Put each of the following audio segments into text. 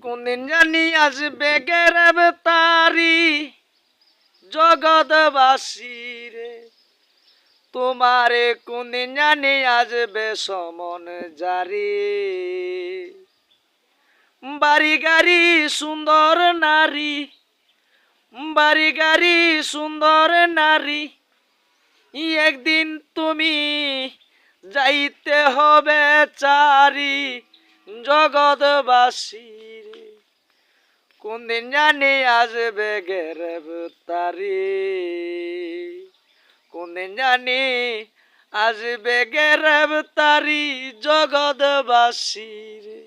কোনদিন জানি আসবে গ্রেফতারি জগৎবাসী রে, তোমারে কোনদিন জানি আসবে সমন জারি। বাড়ি গাড়ি সুন্দর নারী, বাড়ি গাড়ি সুন্দর নারী, একদিন তুমি যাইতে হবে চারি জগৎবাসী রে, কোনদিন জানি আসবে গ্রেফতারি, কোনদিন জানি আসবে গ্রেফতারি জগৎবাসী রে,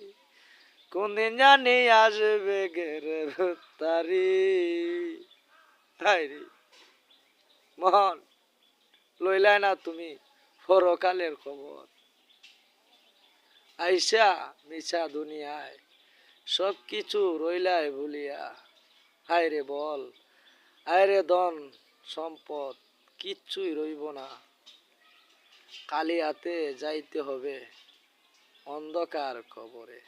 কোনদিন জানি আসবে গ্রেফতারি। হায় রে মহন, লইলাই না তুমি পরকালের খবর, আইসা মিছা দুনিয়ায় সব কিছু রইলাই ভুলিয়া। হায় রে বল, হায় রে ধন সম্পদ কিচ্ছুই রইব না, কালি হাতে যাইতে হবে অন্ধকার কবরে।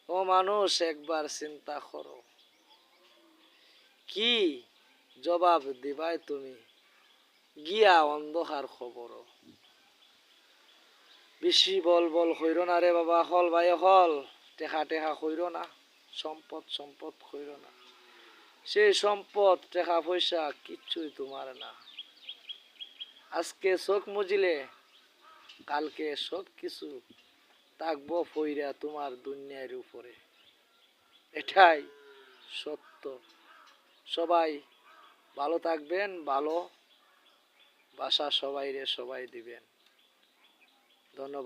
ও মানুষ একবার চিন্তা করো, কি জবাব দিবাই তুমি গিয়া অন্ধকার খবর। বেশি বল বল হইর না রে বাবা, হল ভাই হল, টেকা টেকা হইর না, সম্পদ সম্পদ হইর না, সেই সম্পদ টাকা পয়সা কিচ্ছুই তোমার না। আজকে চোখ মুজিলে কালকে সব কিছু থাকবো ফইরা তোমার দুনিয়ার উপরে, এটাই সত্য। সবাই ভালো থাকবেন, ভালো বাসা সবাই রে সবাই দিবেন। ধন্যবাদ।